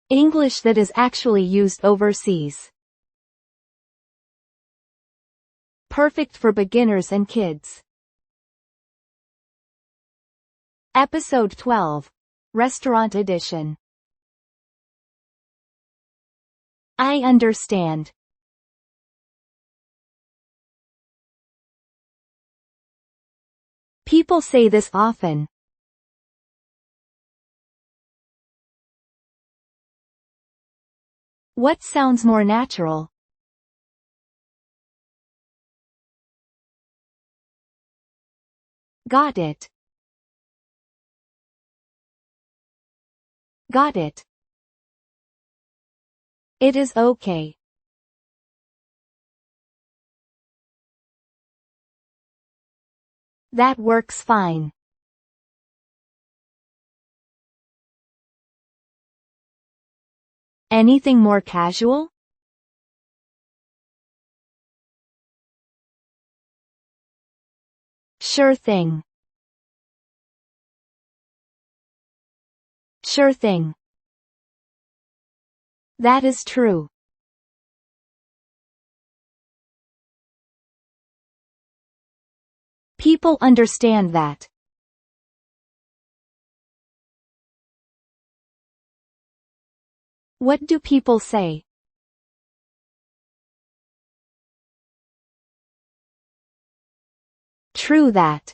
English that is actually used overseas. Perfect for beginners and kids. Episode 12. Restaurant Edition. I understand. People say this often. What sounds more natural? Got it. Got it. It is okay. That works fine. Anything more casual? Sure thing. Sure thing. That is true. People understand that. What do people say? True that.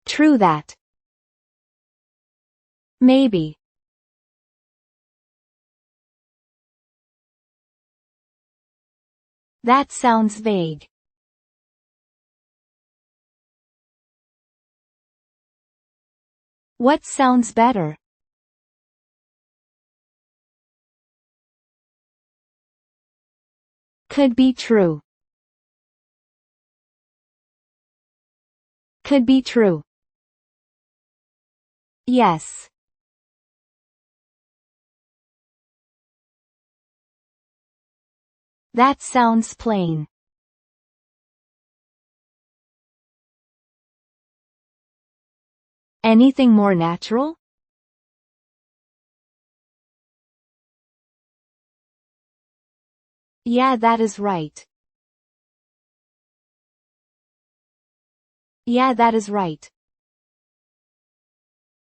True that. Maybe. That sounds vague. What sounds better? Could be true. Could be true. Yes. That sounds plain. Anything more natural? Yeah, that is right. Yeah, that is right.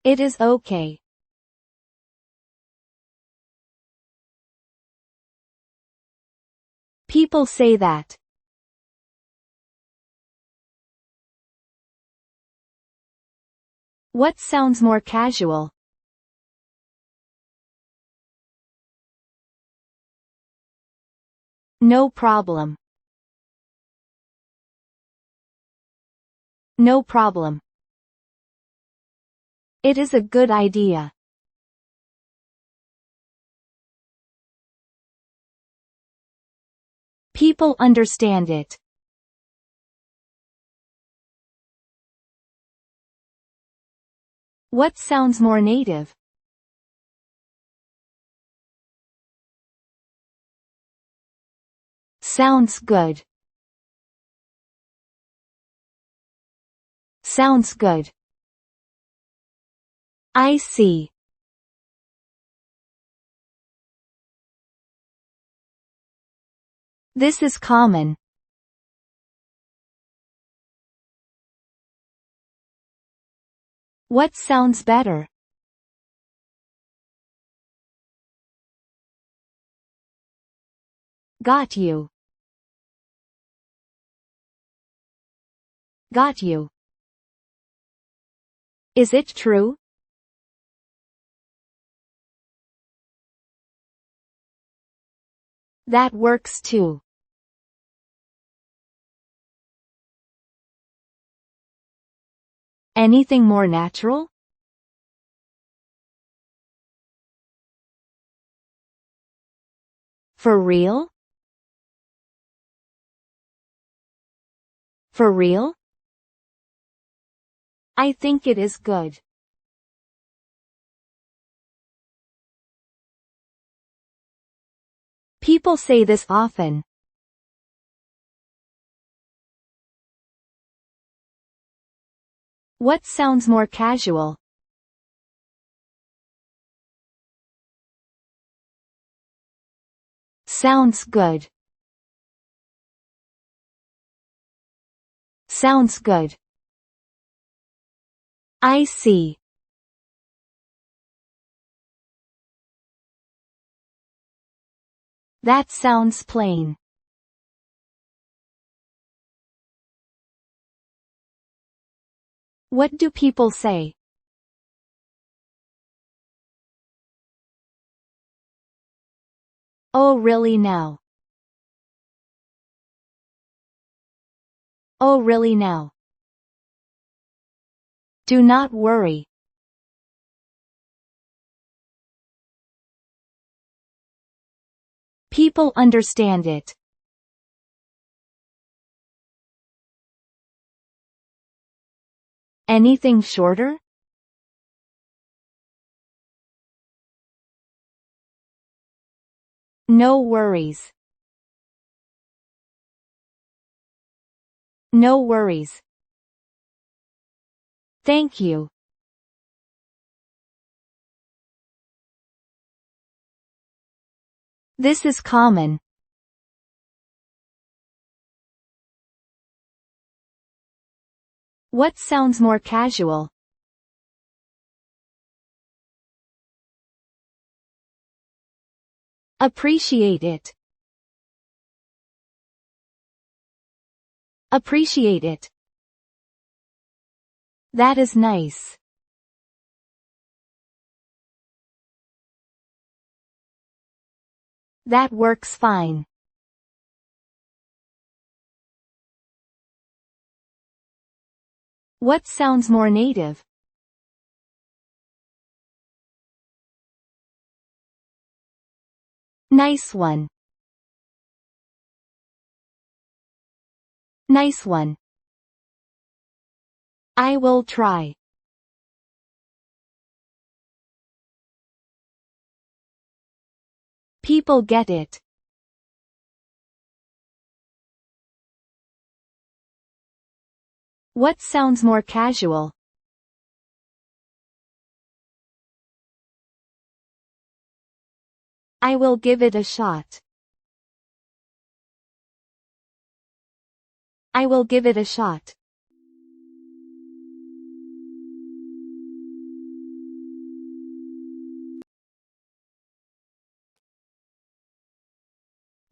It is okay. People say that. What sounds more casual? No problem. No problem. It is a good idea. People understand it. What sounds more native? Sounds good. Sounds good. I see. This is common. What sounds better? Got you. Got you. Is it true? That works too. Anything more natural? For real? For real? I think it is good. People say this often. What sounds more casual? Sounds good. Sounds good. I see. That sounds plain. What do people say? Oh really now? Oh really now? Do not worry. People understand it. Anything shorter? No worries. No worries. Thank you. This is common. What sounds more casual? Appreciate it. Appreciate it. That is nice. That works fine. What sounds more native? Nice one. Nice one. I will try. People get it. What sounds more casual? I will give it a shot. I will give it a shot.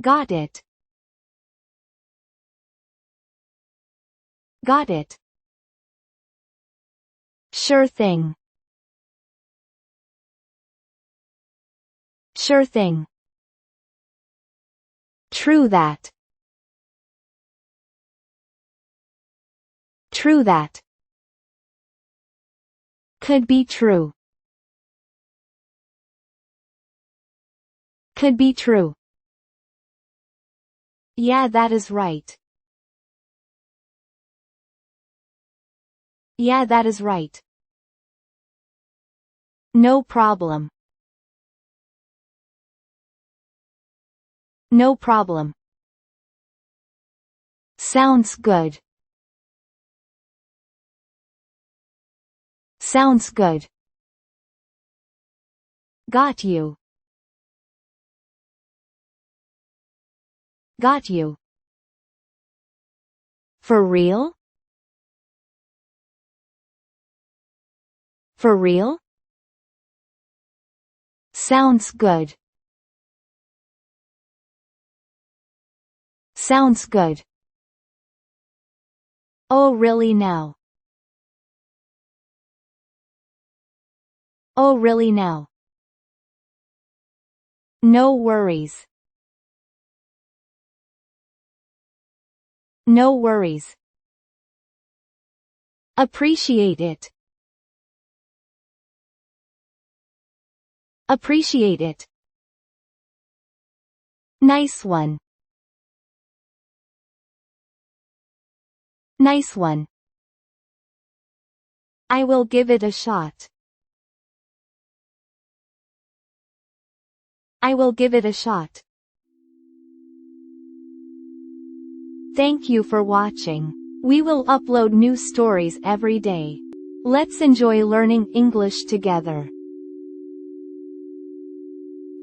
Got it. Got it. Sure thing. Sure thing. True that. True that. Could be true. Could be true. Yeah, that is right. Yeah, that is right. No problem. No problem. Sounds good. Sounds good. Got you. Got you. For real? For real? Sounds good. Sounds good. Oh really now? Oh really now? No worries. No worries. Appreciate it. Appreciate it. Nice one. Nice one. I will give it a shot. I will give it a shot. Thank you for watching. We will upload new stories every day. Let's enjoy learning English together.